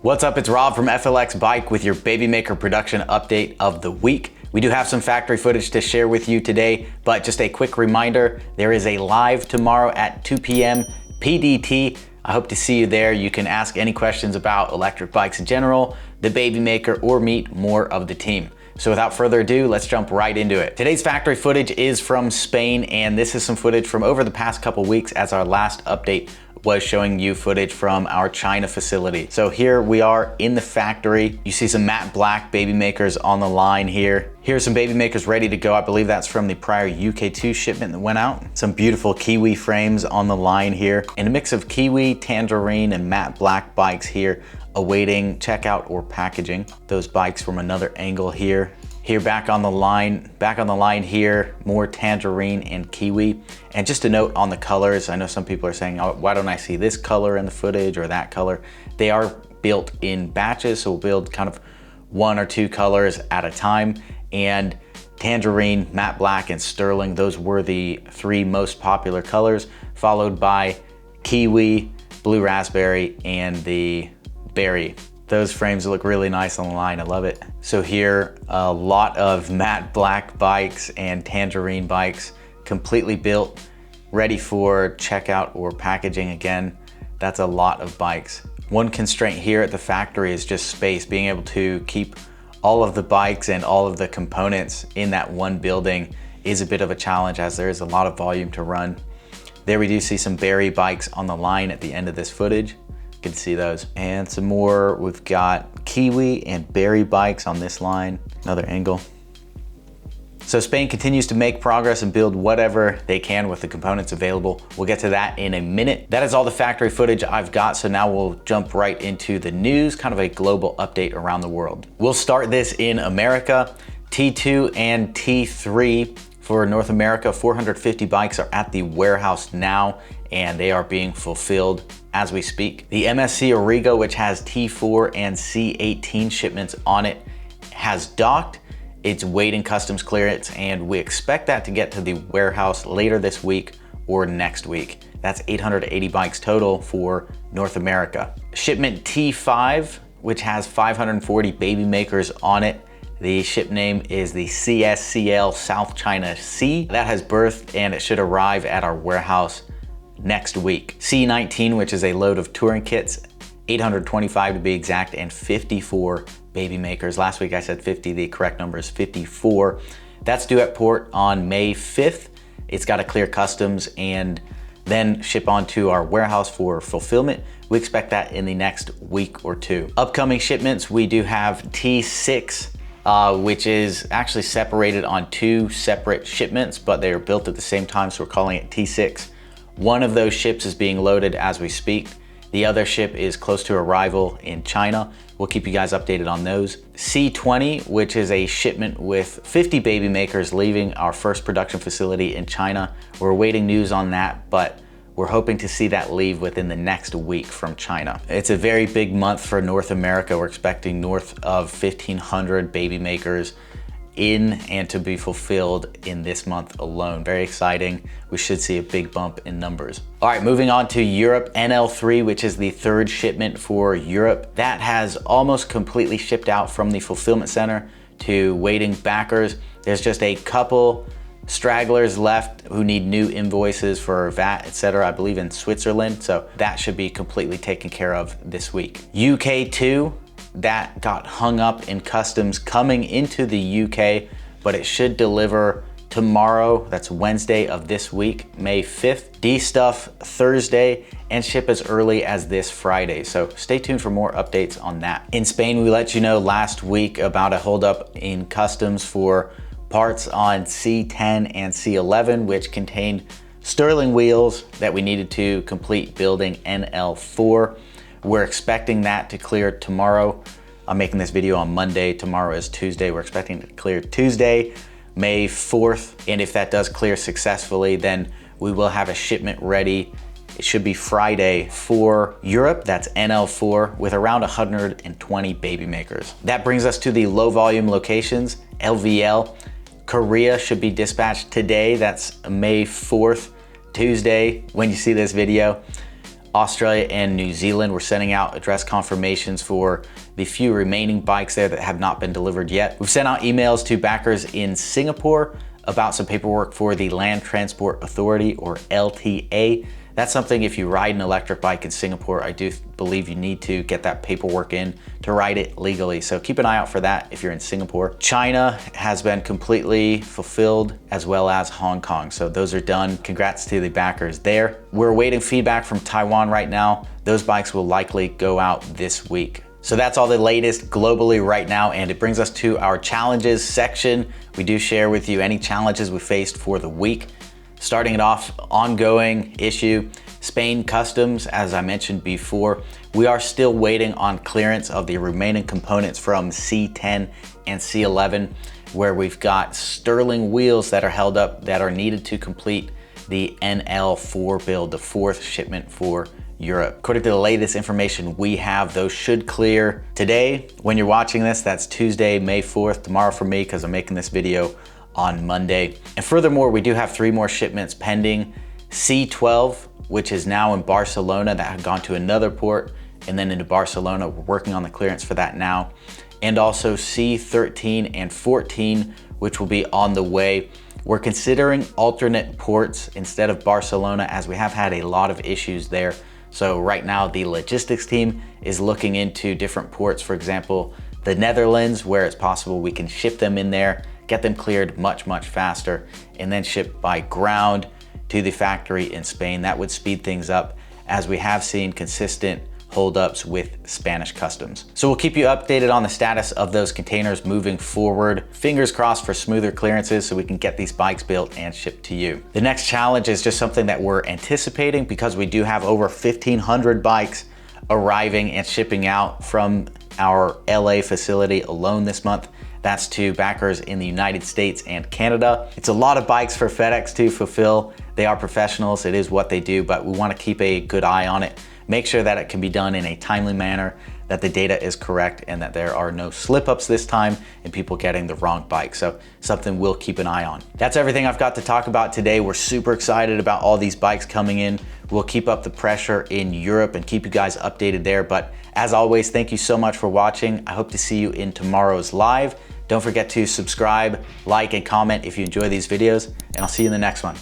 What's up, it's Rob from FLX Bike with your Babymaker production update of the week. We do have some factory footage to share with you today, but just a quick reminder, there is a live tomorrow at 2 p.m. PDT. I hope to see you there. You can ask any questions about electric bikes in general, the Babymaker, or meet more of the team. So without further ado, let's jump right into it. Today's factory footage is from Spain, and this is some footage from over the past couple weeks, as our last update was showing you footage from our China facility. So here we are in the factory. You see some matte black Babymakers on the line here. Here's some Babymakers ready to go. I believe that's from the prior UK2 shipment that went out. Some beautiful Kiwi frames on the line here, and a mix of Kiwi, Tangerine, and matte black bikes here awaiting checkout or packaging. Those bikes from another angle here. Here back on the line here, more Tangerine and Kiwi. And just a note on the colors, I know some people are saying, oh, why don't I see this color in the footage or that color? They are built in batches, so we'll build kind of one or two colors at a time. And Tangerine, matte black, and Sterling, those were the three most popular colors, followed by Kiwi, blue raspberry, and the berry. Those frames look really nice on the line, I love it. So here, a lot of matte black bikes and Tangerine bikes, completely built, ready for checkout or packaging again. That's a lot of bikes. One constraint here at the factory is just space, being able to keep all of the bikes and all of the components in that one building is a bit of a challenge, as there is a lot of volume to run. There we do see some berry bikes on the line at the end of this footage. Good to see those. And some more, we've got Kiwi and berry bikes on this line, another angle. So Spain continues to make progress and build whatever they can with the components available. We'll get to that in a minute. That is all the factory footage I've got, so now we'll jump right into the news, kind of a global update around the world. We'll start this in America. T2 and T3 for North America, 450 bikes are at the warehouse now, and they are being fulfilled as we speak. The MSC Origo, which has T4 and C18 shipments on it, has docked. It's waiting customs clearance, and we expect that to get to the warehouse later this week or next week. That's 880 bikes total for North America. Shipment T5, which has 540 Babymakers on it. The ship name is the CSCL South China Sea. That has berthed, and it should arrive at our warehouse next week. C19, which is a load of touring kits, 825 to be exact, and 54 Babymakers. Last week I said 50, the correct number is 54. That's due at port on May 5th. It's got to clear customs and then ship on to our warehouse for fulfillment. We expect that in the next week or two. Upcoming shipments, we do have T6, which is actually separated on two separate shipments, but they are built at the same time, so we're calling it T6. One of those ships is being loaded as we speak. The other ship is close to arrival in China. We'll keep you guys updated on those. C20, which is a shipment with 50 Babymakers leaving our first production facility in China. We're awaiting news on that, but we're hoping to see that leave within the next week from China. It's a very big month for North America. We're expecting north of 1,500 Babymakers in and to be fulfilled in this month alone. Very exciting. We should see a big bump in numbers. All right, moving on to Europe, NL3, which is the third shipment for Europe. That has almost completely shipped out from the fulfillment center to waiting backers. There's just a couple stragglers left who need new invoices for VAT, etc., I believe in Switzerland. So that should be completely taken care of this week. UK2, that got hung up in customs coming into the UK, but it should deliver tomorrow. That's Wednesday of this week, May 5th. D-stuff Thursday, and ship as early as this Friday. So stay tuned for more updates on that. In Spain, we let you know last week about a holdup in customs for parts on C10 and C11, which contained Sterling wheels that we needed to complete building NL4. We're expecting that to clear tomorrow. I'm making this video on Monday. Tomorrow is Tuesday. We're expecting it to clear Tuesday, May 4th. And if that does clear successfully, then we will have a shipment ready. It should be Friday for Europe. That's NL4 with around 120 Babymakers. That brings us to the low volume locations. LVL, Korea should be dispatched today. That's May 4th, Tuesday, when you see this video. Australia and New Zealand. We're sending out address confirmations for the few remaining bikes there that have not been delivered yet. We've sent out emails to backers in Singapore about some paperwork for the Land Transport Authority, or LTA. That's something, if you ride an electric bike in Singapore, I do believe you need to get that paperwork in to ride it legally. So keep an eye out for that if you're in Singapore. China has been completely fulfilled, as well as Hong Kong. So those are done. Congrats to the backers there. We're awaiting feedback from Taiwan right now. Those bikes will likely go out this week. So that's all the latest globally right now, and it brings us to our challenges section. We do share with you any challenges we faced for the week. Starting it off, ongoing issue, Spain customs. As I mentioned before, we are still waiting on clearance of the remaining components from C10 and C11, where we've got Sterling wheels that are held up that are needed to complete the NL4 build, the 4th shipment for Europe. According to the latest information we have, those should clear today. When you're watching this, that's Tuesday, May 4th, tomorrow for me, because I'm making this video on Monday. And furthermore, we do have 3 more shipments pending. C12, which is now in Barcelona, that had gone to another port and then into Barcelona. We're working on the clearance for that now. And also C13 and 14, which will be on the way. We're considering alternate ports instead of Barcelona, as we have had a lot of issues there. So right now the logistics team is looking into different ports, for example, the Netherlands, where it's possible we can ship them in there, get them cleared much faster, and then ship by ground to the factory in Spain. That would speed things up, as we have seen consistent holdups with Spanish customs. So we'll keep you updated on the status of those containers moving forward. Fingers crossed for smoother clearances so we can get these bikes built and shipped to you. The next challenge is just something that we're anticipating, because we do have over 1,500 bikes arriving and shipping out from our LA facility alone this month. That's to backers in the United States and Canada. It's a lot of bikes for FedEx to fulfill. They are professionals, it is what they do, but we want to keep a good eye on it. Make sure that it can be done in a timely manner, that the data is correct, and that there are no slip-ups this time and people getting the wrong bike. So something we'll keep an eye on. That's everything I've got to talk about today. We're super excited about all these bikes coming in. We'll keep up the pressure in Europe and keep you guys updated there. But as always, thank you so much for watching. I hope to see you in tomorrow's live. Don't forget to subscribe, like, and comment if you enjoy these videos, and I'll see you in the next one.